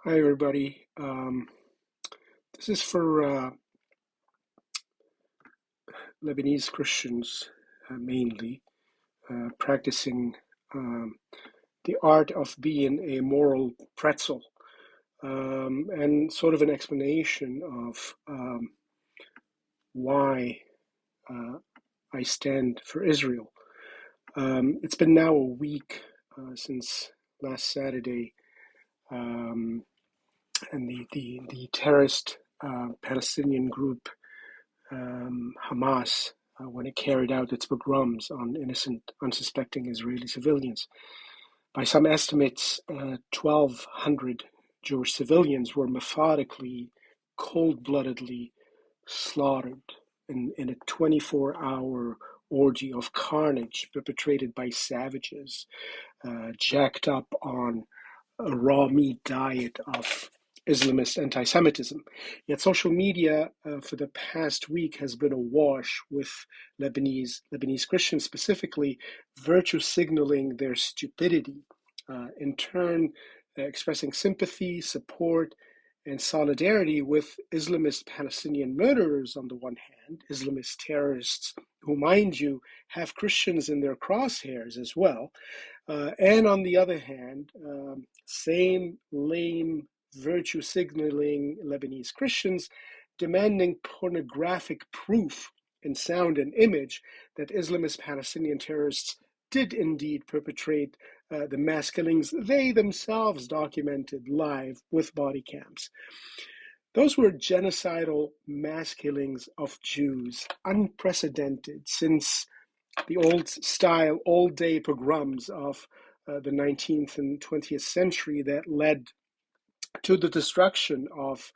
Hi, everybody. This is for Lebanese Christians mainly, practicing um, the art of being a moral pretzel, and sort of an explanation of why uh, I stand for Israel. It's been now a week since last Saturday, um, and the terrorist Palestinian group Hamas when it carried out its pogroms on innocent, unsuspecting Israeli civilians. By some estimates, 1,200 Jewish civilians were methodically, cold bloodedly slaughtered in a 24-hour orgy of carnage perpetrated by savages, jacked up on a raw meat diet of Islamist anti-Semitism. Yet social media for the past week has been awash with Lebanese Christians specifically virtue signaling their stupidity, in turn expressing sympathy, support, and solidarity with Islamist Palestinian murderers on the one hand, Islamist terrorists who, mind you, have Christians in their crosshairs as well, and on the other hand, same lame virtue signaling Lebanese Christians demanding pornographic proof in sound and image that Islamist Palestinian terrorists did indeed perpetrate the mass killings they themselves documented live with body cams. Those were genocidal mass killings of Jews, unprecedented since the old style, all day pogroms of the 19th and 20th century that led to the destruction of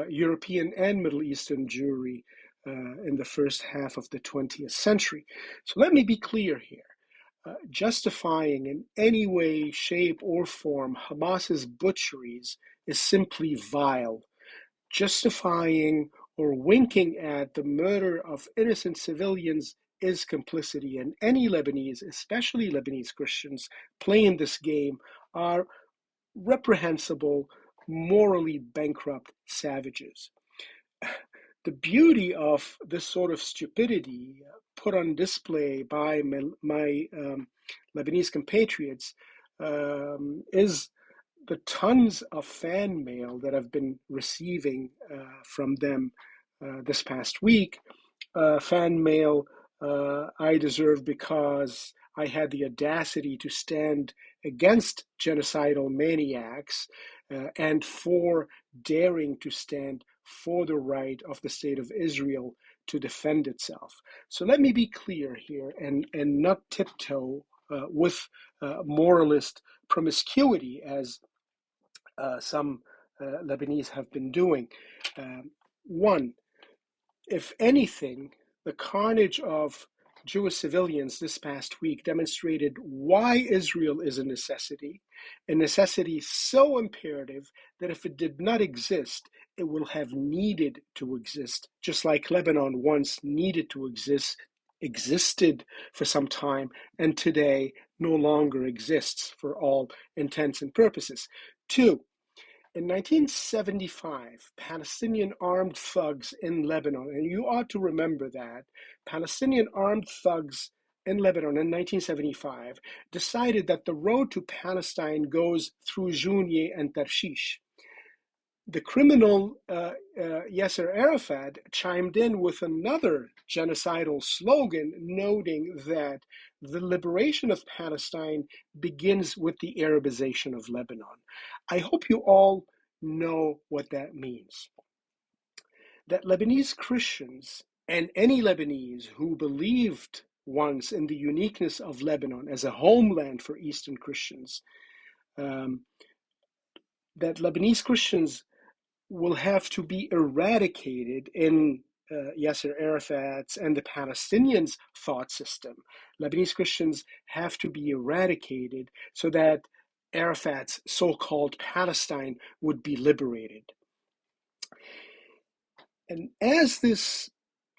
European and Middle Eastern Jewry in the first half of the 20th century. So let me be clear here. Justifying in any way, shape, or form Hamas's butcheries is simply vile. Justifying or winking at the murder of innocent civilians is complicity, and any Lebanese, especially Lebanese Christians, playing this game are reprehensible, morally bankrupt savages. The beauty of this sort of stupidity put on display by my Lebanese compatriots is the tons of fan mail that I've been receiving from them this past week. Fan mail I deserve because I had the audacity to stand against genocidal maniacs and for daring to stand for the right of the state of Israel to defend itself. So let me be clear here and not tiptoe with moralist promiscuity as some Lebanese have been doing. One, if anything, the carnage of Jewish civilians this past week demonstrated why Israel is a necessity so imperative that if it did not exist, it will have needed to exist, just like Lebanon once needed to exist, existed for some time, and today no longer exists for all intents and purposes. Two, in 1975, Palestinian armed thugs in Lebanon, and you ought to remember that, Palestinian armed thugs in Lebanon in 1975 decided that the road to Palestine goes through Jounié and Tarshish. The criminal Yassir Arafat chimed in with another genocidal slogan, noting that the liberation of Palestine begins with the Arabization of Lebanon. I hope you all know what that means. That Lebanese Christians and any Lebanese who believed once in the uniqueness of Lebanon as a homeland for Eastern Christians, that Lebanese Christians will have to be eradicated in Yasser Arafat's and the Palestinians' thought system. Lebanese Christians have to be eradicated so that Arafat's so-called Palestine would be liberated. And as this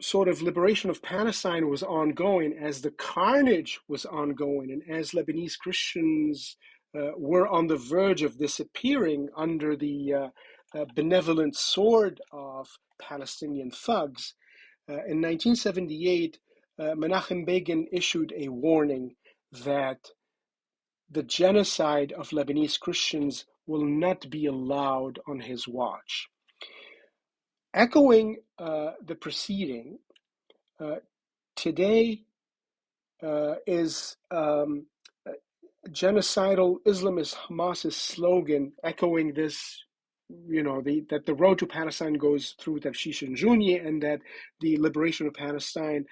sort of liberation of Palestine was ongoing, as the carnage was ongoing, and as Lebanese Christians were on the verge of disappearing under the benevolent sword of Palestinian thugs, in 1978, Menachem Begin issued a warning that the genocide of Lebanese Christians will not be allowed on his watch. Echoing the preceding, today is genocidal Islamist Hamas's slogan, echoing this, that the road to Palestine goes through Tarshish and Jounié, and that the liberation of Palestine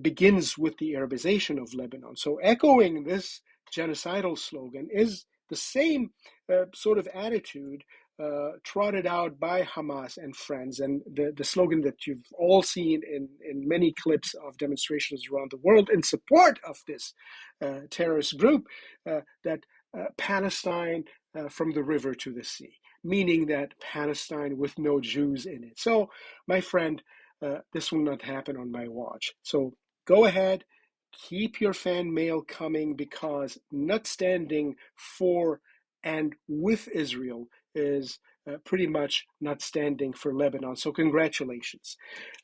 begins with the Arabization of Lebanon. So echoing this genocidal slogan is the same sort of attitude trotted out by Hamas and friends, and the slogan that you've all seen in many clips of demonstrations around the world in support of this terrorist group, that Palestine from the river to the sea, meaning that Palestine with no Jews in it. So, my friend, this will not happen on my watch. So go ahead, keep your fan mail coming, because not standing for and with Israel is pretty much not standing for Lebanon. So congratulations.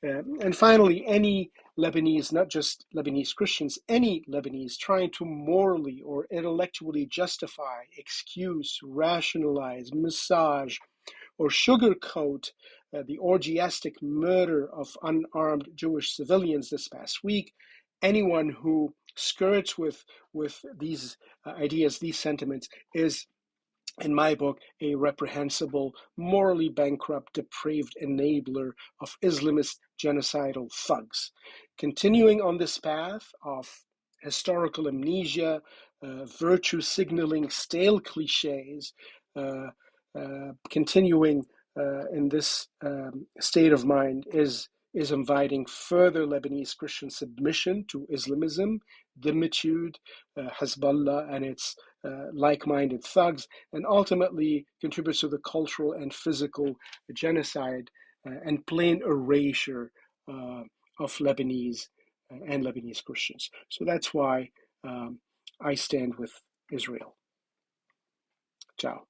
And finally, any Lebanese, not just Lebanese Christians, any Lebanese trying to morally or intellectually justify, excuse, rationalize, massage, or sugarcoat the orgiastic murder of unarmed Jewish civilians this past week, anyone who skirts with these ideas, these sentiments, is, in my book, a reprehensible, morally bankrupt, depraved enabler of Islamist genocidal thugs. Continuing on this path of historical amnesia, virtue signaling, stale cliches, continuing in this state of mind is inviting further Lebanese Christian submission to Islamism, dimitude, Hezbollah and its like-minded thugs, and ultimately contributes to the cultural and physical genocide and plain erasure of Lebanese and Lebanese Christians. So that's why I stand with Israel. Ciao.